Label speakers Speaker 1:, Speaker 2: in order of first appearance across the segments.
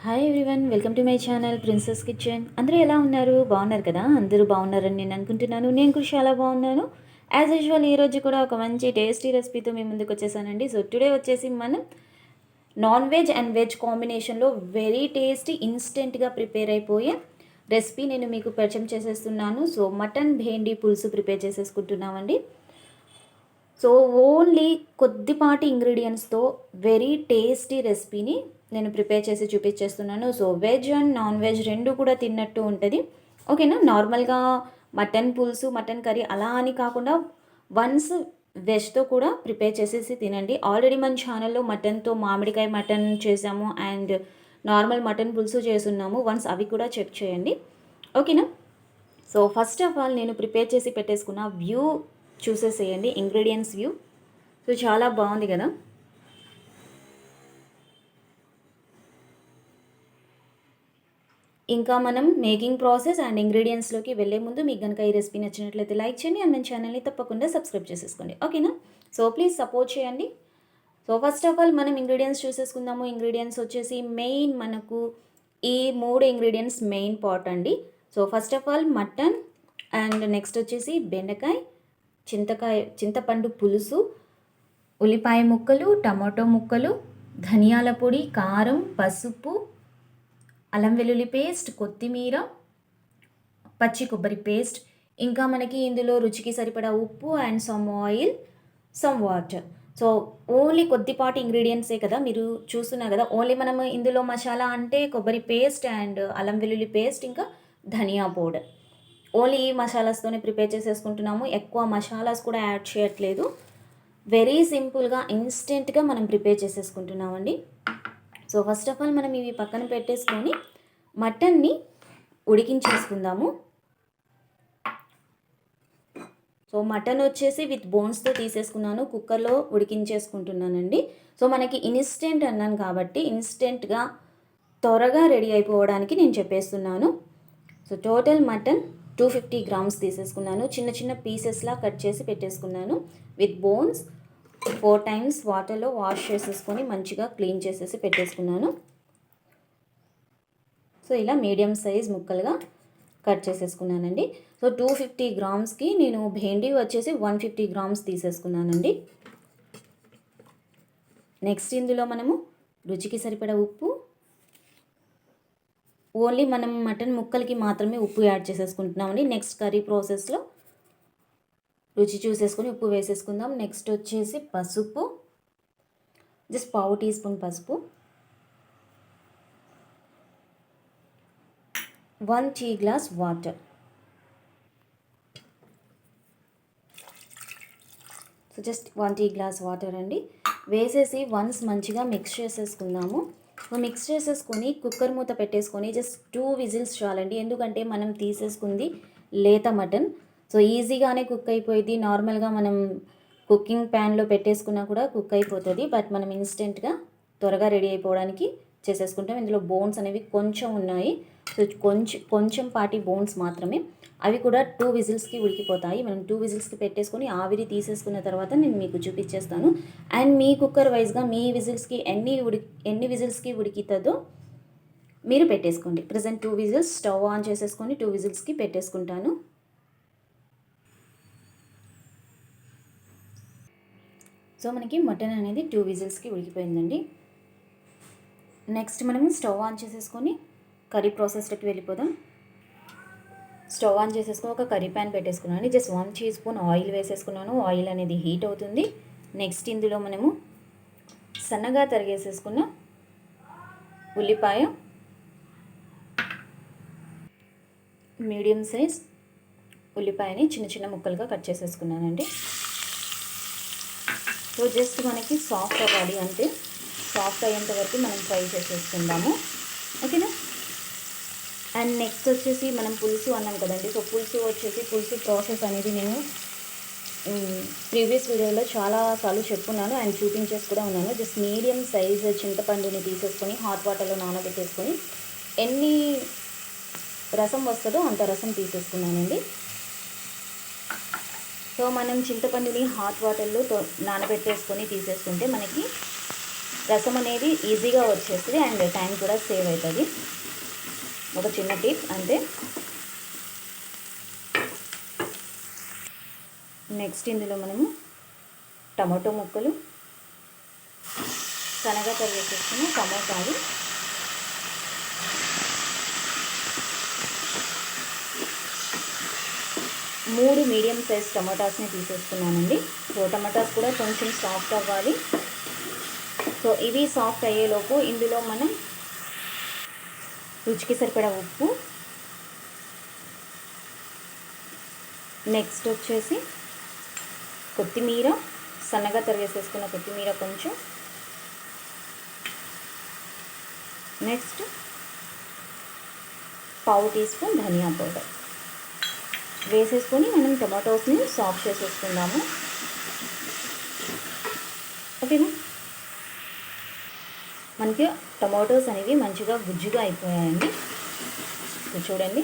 Speaker 1: Hi everyone, welcome to my channel princess kitchen. అందరూ ఎలా ఉన్నారు? బాగున్నారు కదా? అందరూ బాగున్నారని నేను అనుకుంటున్నాను. నేను కూడా చాలా బాగున్నాను. యాజ్ యూజువల్ ఈరోజు కూడా ఒక మంచి టేస్టీ రెసిపీతో మీ ముందుకు వచ్చేసానండి. సో టుడే వచ్చేసి మనం నాన్ వెజ్ అండ్ వెజ్ కాంబినేషన్లో వెరీ టేస్టీ ఇన్స్టెంట్గా ప్రిపేర్ అయిపోయే రెసిపీ నేను మీకు పరిచయం చేసేస్తున్నాను. సో మటన్ భేండి పులుసు ప్రిపేర్ చేసేసుకుంటున్నామండి. సో ఓన్లీ కొద్దిపాటి ఇంగ్రీడియంట్స్తో వెరీ టేస్టీ రెసిపీని నేను ప్రిపేర్ చేసి చూపించేస్తున్నాను. So veg and non veg రెండు కూడా తిన్నట్టు ఉంటుంది. ఓకేనా? నార్మల్గా మటన్ పులుసు, మటన్ కర్రీ అలా అని కాకుండా వన్స్ వెజ్తో కూడా ప్రిపేర్ చేసేసి తినండి. ఆల్రెడీ మన ఛానల్లో మటన్తో మామిడికాయ మటన్ చేసాము అండ్ నార్మల్ మటన్ పులుసు చేస్తున్నాము. వన్స్ అవి కూడా చెక్ చేయండి. ఓకేనా? సో ఫస్ట్ ఆఫ్ ఆల్ నేను ప్రిపేర్ చేసి పెట్టేసుకున్న వ్యూ చూసేసేయండి, ఇంగ్రీడియంట్స్ వ్యూ. సో చాలా బాగుంది కదా. ఇంకా మనం మేకింగ్ ప్రాసెస్ అండ్ ఇంగ్రీడియంట్స్లోకి వెళ్ళే ముందు మీకు కనుక ఈ రెసిపీ నచ్చినట్లయితే లైక్ చేయండి అండ్ మన ఛానల్ని తప్పకుండా సబ్స్క్రైబ్ చేసేసుకోండి. ఓకేనా? సో ప్లీజ్ సపోర్ట్ చేయండి. సో ఫస్ట్ ఆఫ్ ఆల్ మనం ఇంగ్రీడియంట్స్ చూసేసుకుందాము. ఇంగ్రీడియంట్స్ వచ్చేసి మెయిన్ మనకు ఈ మూడు ఇంగ్రీడియంట్స్ మెయిన్ పార్ట్ అండి. So first of all mutton and next వచ్చేసి బెండకాయ, చింతపండు పులుసు, ఉల్లిపాయ ముక్కలు, టమాటో ముక్కలు, ధనియాల పొడి, కారం, పసుపు, అల్లం వెల్లుల్లి పేస్ట్, కొత్తిమీర, పచ్చి కొబ్బరి పేస్ట్, ఇంకా మనకి ఇందులో రుచికి సరిపడా ఉప్పు and some oil, some water. So only కొద్దిపాటి ఇంగ్రీడియంట్సే కదా, మీరు చూస్తున్నారు కదా. ఓన్లీ మనం ఇందులో మసాలా అంటే కొబ్బరి పేస్ట్ అండ్ అల్లం వెల్లుల్లి పేస్ట్, ఇంకా ధనియా పౌడర్. ఓన్లీ ఈ మసాలాస్తోనే ప్రిపేర్ చేసేసుకుంటున్నాము. ఎక్కువ మసాలాస్ కూడా యాడ్ చేయట్లేదు. వెరీ సింపుల్గా ఇన్స్టెంట్గా మనం ప్రిపేర్ చేసేసుకుంటున్నామండి. సో ఫస్ట్ ఆఫ్ ఆల్ మనం ఇవి పక్కన పెట్టేసుకొని మటన్ని ఉడికించేసుకుందాము. సో మటన్ వచ్చేసి విత్ బోన్స్తో తీసేసుకున్నాను, కుక్కర్లో ఉడికించేసుకుంటున్నానండి. సో మనకి ఇన్స్టెంట్ అన్నాను కాబట్టి ఇన్స్టెంట్గా త్వరగా రెడీ అయిపోవడానికి నేను చెప్పేస్తున్నాను. సో టోటల్ మటన్ 250 గ్రామ్స్ తీసేసుకున్నాను. చిన్న చిన్న పీసెస్లా కట్ చేసి పెట్టేసుకున్నాను విత్ బోన్స్. 4 టైమ్స్ వాటర్లో వాష్ చేసేసుకొని మంచిగా క్లీన్ చేసేసి పెట్టేసుకున్నాను. సో ఇలా మీడియం సైజ్ ముక్కలుగా కట్ చేసేసుకున్నానండి. సో 250 గ్రామ్స్కి నేను భేండి వచ్చేసి 150 గ్రామ్స్ తీసేసుకున్నానండి. నెక్స్ట్ ఇందులో మనము రుచికి సరిపడా ఉప్పు, ఓన్లీ మనం మటన్ ముక్కలకి మాత్రమే ఉప్పు యాడ్ చేసేసుకుంటున్నామండి. నెక్స్ట్ కర్రీ ప్రాసెస్లో రుచి చూసేసుకొని ఉప్పు వేసేసుకుందాం. నెక్స్ట్ వచ్చేసి పసుపు, జస్ట్ 1/2 టీ స్పూన్ పసుపు, 1 tea glass water. So just 1 tea glass water అండి వేసేసి వన్స్ మంచిగా మిక్స్ చేసేసుకుందాము. మిక్స్ చేసేసుకొని కుక్కర్ మూత పెట్టేసుకొని జస్ట్ 2 విజిల్స్ చాలండి. ఎందుకంటే మనం తీసేసుకుంది లేత మటన్, సో ఈజీగానే కుక్ అయిపోయింది. నార్మల్గా మనం కుకింగ్ ప్యాన్లో పెట్టేసుకున్నా కూడా కుక్ అయిపోతుంది. బట్ మనం ఇన్స్టెంట్గా త్వరగా రెడీ అయిపోవడానికి చేసేసుకుంటాం. ఇందులో బోన్స్ అనేవి కొంచెం ఉన్నాయి, సో కొంచెం పాటి బోన్స్ మాత్రమే. అవి కూడా 2 విజిల్స్కి ఉడికిపోతాయి. మనం 2 విజిల్స్కి పెట్టేసుకొని ఆవిరి తీసేసుకున్న తర్వాత నేను మీకు చూపించేస్తాను. అండ్ మీ కుక్కర్ వైజ్గా మీ విజిల్స్కి ఎన్ని విజిల్స్కి ఉడికితుందో మీరు పెట్టేసుకోండి. ప్రజెంట్ 2 విజిల్స్ స్టవ్ ఆన్ చేసేసుకొని 2 విజిల్స్కి పెట్టేసుకుంటాను. సో మనకి మటన్ అనేది 2 విజిల్స్కి ఉడికిపోయిందండి. నెక్స్ట్ మనం స్టవ్ ఆన్ చేసేసుకొని కర్రీ ప్రాసెస్లోకి వెళ్ళిపోదాం. స్టవ్ ఆన్ చేసేసుకొని ఒక కర్రీ ప్యాన్ పెట్టేసుకున్నాను. జస్ట్ 1 టీ స్పూన్ ఆయిల్ వేసేసుకున్నాను. ఆయిల్ అనేది హీట్ అవుతుంది. నెక్స్ట్ ఇందులో మనము సన్నగా తరిగేసేసుకున్న ఉల్లిపాయ, మీడియం సైజ్ ఉల్లిపాయని చిన్న చిన్న ముక్కలుగా కట్ చేసేసుకున్నానండి. సో జస్ట్ మనకి సాఫ్ట్ అవ్వాలి, అంటే సాఫ్ట్ అయ్యేంత వరకు మనం ఫ్రై చేసేసుకుందాము. ఓకేనా? అండ్ నెక్స్ట్ వచ్చేసి మనం పులుసు అన్నాం కదండి. సో పులుసు ప్రాసెస్ అనేది నేను ప్రీవియస్ వీడియోలో చాలాసార్లు చెప్పున్నాను అండ్ చూపించేసి కూడా ఉన్నాను. జస్ట్ మీడియం సైజ్ చింతపండుని తీసేసుకొని హాట్ వాటర్లో నానబెట్టేసుకొని ఎన్ని రసం వస్తుందో అంత రసం తీసేసుకున్నానండి. సో మనం చింతపండుని హాట్ వాటర్లో నానబెట్టేసుకొని తీసేసుకుంటే మనకి రసం అనేది ఈజీగా వచ్చేస్తుంది అండ్ టైం కూడా సేవ్ అవుతుంది. ఒక చిన్న టిప్ అంతే. నెక్స్ట్ ఇందులో మనము టమాటో ముక్కలు, సన్నగా తరిగేసుకున్న టమాటాలు, మూడు మీడియం సైజ్ టమాటాస్ని తీసేసుకున్నానండి. సో టమాటాస్ కూడా కొంచెం సాఫ్ట్ అవ్వాలి. సో ఇవి సాఫ్ట్ అయ్యేలోపు ఇందులో మనం రుచికి సరిపడా ఉప్పు, నెక్స్ట్ వచ్చేసి కొత్తిమీర, సన్నగా తరిగేసేసుకున్న కొత్తిమీర కొంచెం, నెక్స్ట్ పావు టీ స్పూన్ ధనియా పౌడర్ వేసేసుకొని మనం టమాటోస్ని సాఫ్ట్ చేసేసుకుందాము. ఓకేనా, మనకి టమాటోస్ అనేవి మంచిగా గుజ్జుగా అయిపోయాయండి. చూడండి.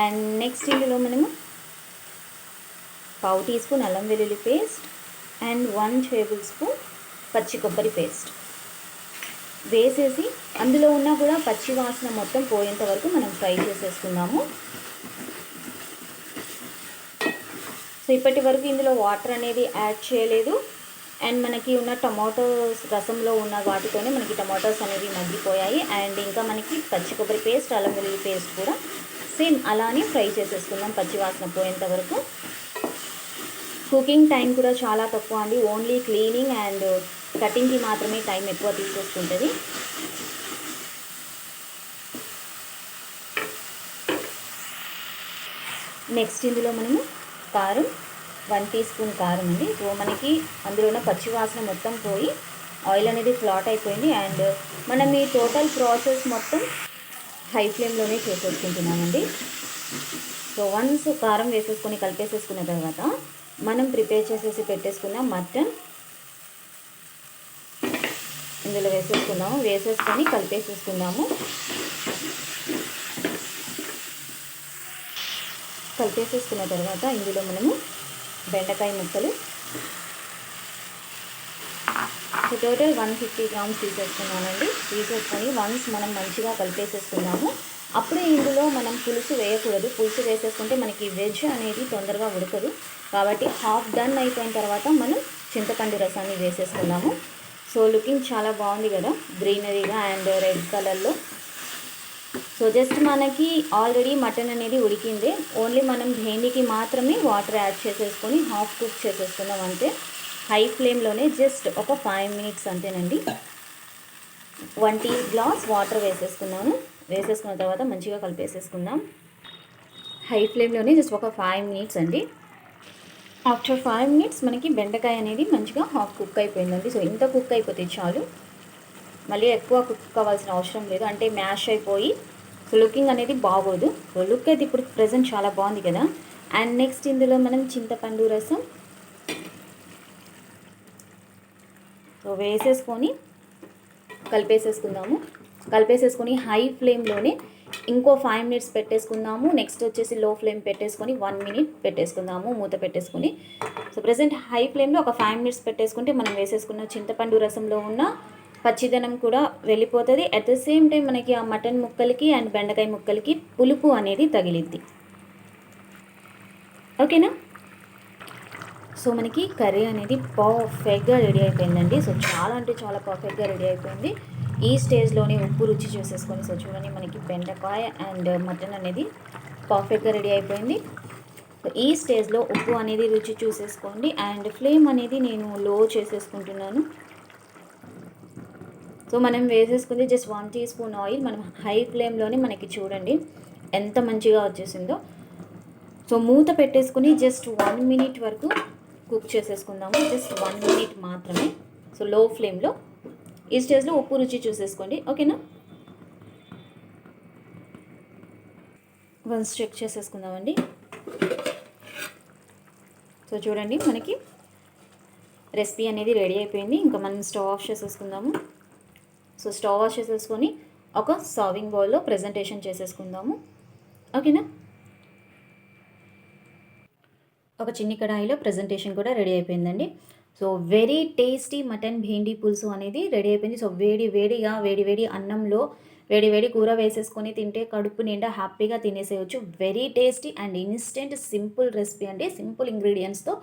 Speaker 1: అండ్ నెక్స్ట్ ఇందులో మనము పావు టీ స్పూన్ అల్లం వెల్లుల్లి పేస్ట్ అండ్ 1 టేబుల్ స్పూన్ పచ్చి కొబ్బరి పేస్ట్ వేసేసి అందులో ఉన్న కూడా పచ్చి వాసన మొత్తం పోయేంత వరకు మనం ఫ్రై చేసేసుకుందాము. సో ఇప్పటి వరకు ఇందులో వాటర్ అనేది యాడ్ చేయలేదు అండ్ మనకి ఉన్న టమాటోస్ రసంలో ఉన్న వాటితోనే మనకి టమాటోస్ అనేవి మగ్గిపోయాయి. అండ్ ఇంకా మనకి పచ్చి కొబ్బరి పేస్ట్, అల్లం వెల్లుల్లి పేస్ట్ కూడా సేమ్ అలానే ఫ్రై చేసేసుకుందాం పచ్చి వాసన పోయేంత వరకు. కుకింగ్ టైం కూడా చాలా తక్కువ అండి. ఓన్లీ క్లీనింగ్ అండ్ కటింగ్కి మాత్రమే టైం ఎక్కువ తీసుకొస్తుంటుంది. నెక్స్ట్ ఇందులో మనము కారం, 1 టీ స్పూన్ కారం అండి. సో మనకి అందులో ఉన్న పచ్చి వాసన మొత్తం పోయి ఆయిల్ అనేది ఫ్లాట్ అయిపోయింది. అండ్ మనం ఈ టోటల్ ప్రాసెస్ మొత్తం హై ఫ్లేమ్లోనే చేసేసుకుంటున్నామండి. సో వన్స్ కారం వేసేసుకొని కలిపేసేసుకున్న తర్వాత మనం ప్రిపేర్ చేసేసి పెట్టేసుకున్న మటన్ ఇందులో వేసేసుకుందాము. వేసేసుకొని కలిపేసేసుకుందాము. కలిపేసేసుకున్న తర్వాత ఇందులో మనము బెండకాయ ముక్కలు, టోటల్ 150 గ్రామ్స్ తీసేసుకున్నానండి. తీసేసుకొని వన్స్ మనం మంచిగా కలిపేసేసుకున్నాము. అప్పుడే ఇందులో మనం పులుసు వేయకూడదు. పులుసు వేసేసుకుంటే మనకి వెజ్ అనేది తొందరగా ఉడకదు. కాబట్టి హాఫ్ డన్ అయిపోయిన తర్వాత మనం చింతపండు రసాన్ని వేసేసుకున్నాము. సో లుకింగ్ చాలా బాగుంది కదా, గ్రీనరీగా అండ్ రెడ్ కలర్లో. సో జస్ట్ మనకి ఆల్రెడీ మటన్ అనేది ఉడికింది. ఓన్లీ మనం భేండికి మాత్రమే వాటర్ యాడ్ చేసేసుకొని హాఫ్ కుక్ చేసేసుకుందాం అంతే. హై ఫ్లేమ్లోనే జస్ట్ ఒక 5 మినిట్స్ అంతేనండి. 1 టీ గ్లాస్ వాటర్ వేసేసుకున్నాను. వేసేసుకున్న తర్వాత మంచిగా కలిపేసేసుకుందాం. హై ఫ్లేమ్లోనే జస్ట్ ఒక 5 మినిట్స్ అండి. ఆఫ్టర్ 5 మినిట్స్ మనకి బెండకాయ అనేది మంచిగా హాఫ్ కుక్ అయిపోయిందండి. సో ఇంత కుక్ అయిపోతే చాలు, మళ్ళీ ఎక్కువ కుక్ కావాల్సిన అవసరం లేదు. అంటే మ్యాష్ అయిపోయి సో లుకింగ్ అనేది బాగోదు. సో లుక్ అయితే ఇప్పుడు ప్రెజెంట్ చాలా బాగుంది కదా. అండ్ నెక్స్ట్ ఇందులో మనం చింతపండు రసం సో వేసేసుకొని కలిపేసేసుకుందాము. కలిపేసేసుకొని హై ఫ్లేమ్లోనే ఇంకో 5 మినిట్స్ పెట్టేసుకుందాము. నెక్స్ట్ వచ్చేసి లో ఫ్లేమ్ పెట్టేసుకొని 1 మినిట్ పెట్టేసుకుందాము మూత పెట్టేసుకొని. సో ప్రజెంట్ హై ఫ్లేమ్లో ఒక 5 మినిట్స్ పెట్టేసుకుంటే మనం వేసేసుకున్న చింతపండు రసంలో ఉన్న పచ్చిదనం కూడా వెళ్ళిపోతుంది. అట్ ద సేమ్ టైం మనకి ఆ మటన్ ముక్కలకి అండ్ బెండకాయ ముక్కలకి పులుపు అనేది తగిలిద్ది. ఓకేనా. సో మనకి కర్రీ అనేది పర్ఫెక్ట్గా రెడీ అయిపోయిందండి. సో చాలా అంటే చాలా పర్ఫెక్ట్గా రెడీ అయిపోయింది. ఈ స్టేజ్లోనే ఉప్పు రుచి చూసేసుకొని సో చూడండి మనకి బెండకాయ అండ్ మటన్ అనేది పర్ఫెక్ట్గా రెడీ అయిపోయింది. సో ఈ స్టేజ్లో ఉప్పు అనేది రుచి చూసేసుకోండి. అండ్ ఫ్లేమ్ అనేది నేను లో చేసేసుకుంటున్నాను. సో మనం వేసేసుకుంది జస్ట్ 1 టీ స్పూన్ ఆయిల్. మనం హై ఫ్లేమ్లోనే మనకి చూడండి ఎంత మంచిగా వచ్చేసిందో. సో మూత పెట్టేసుకుని జస్ట్ 1 మినిట్ వరకు కుక్ చేసేసుకుందాము. జస్ట్ 1 మినిట్ మాత్రమే. సో లో ఫ్లేమ్లో ఈ స్టేజ్లో ఉప్పు రుచి చూసేసుకోండి. ఓకేనా. Once check చేసేసుకుందామండి. సో చూడండి మనకి రెసిపీ అనేది రెడీ అయిపోయింది. ఇంకా మనం స్టవ్ ఆఫ్ చేసేసుకుందాము. సో స్టవ్ ఆఫ్ చేసేసుకొని ఒక సర్వింగ్ బౌల్లో ప్రెజెంటేషన్ చేసేసుకుందాము. ఓకేనా. ఒక చిన్ని కడాయిలో ప్రెజెంటేషన్ కూడా రెడీ అయిపోయిందండి. సో వెరీ టేస్టీ మటన్ భేండి పులుసు అనేది రెడీ అయిపోయింది. సో వేడిగా వేడి అన్నంలో వేడి కూర వేసేసుకొని తింటే కడుపు నిండా హ్యాపీగా తినేసేయచ్చు. Very tasty and instant simple recipe అండి. సింపుల్ ఇంగ్రీడియంట్స్తో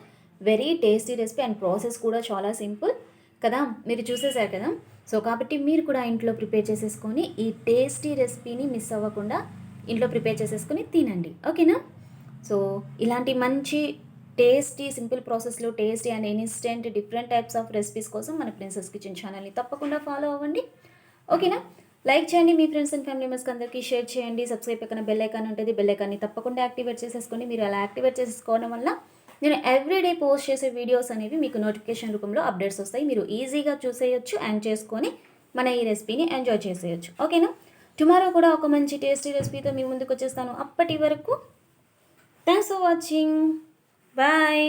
Speaker 1: very tasty recipe and process కూడా చాలా సింపుల్ కదా, మీరు చూసేశారు కదా. సో కాబట్టి మీరు కూడా ఇంట్లో ప్రిపేర్ చేసేసుకొని ఈ టేస్టీ రెసిపీని మిస్ అవ్వకుండా ఇంట్లో ప్రిపేర్ చేసేసుకొని తినండి, ఓకేనా. సో ఇలాంటి మంచి టేస్టీ సింపుల్ ప్రాసెస్లో tasty and instant different types of recipes కోసం మన ప్రిన్సెస్ కిచెన్ ఛానల్ని తప్పకుండా ఫాలో అవ్వండి, ఓకేనా. లైక్ చేయండి, మీ ఫ్రెండ్స్ అండ్ ఫ్యామిలీ మెంబర్స్కి అందరికీ షేర్ చేయండి. సబ్స్క్రైబ్ పక్కన బెల్ ఐకాన్ ఉంటుంది, బెల్ ఐకాన్ని తప్పకుండా యాక్టివేట్ చేసేసుకోండి. మీరు అలా యాక్టివేట్ చేసేసుకోవడం వల్ల నేను ఎవ్రీడే పోస్ట్ చేసే వీడియోస్ అనేవి మీకు నోటిఫికేషన్ రూపంలో అప్డేట్స్ వస్తాయి. మీరు ఈజీగా చూసేయచ్చు అండ్ చేసుకొని మన ఈ రెసిపీని ఎంజాయ్ చేసేయచ్చు, ఓకేనా. టుమారో కూడా ఒక మంచి టేస్టీ రెసిపీతో మీ ముందుకు వచ్చేస్తాను. అప్పటి వరకు థ్యాంక్స్ ఫర్ వాచింగ్, బాయ్.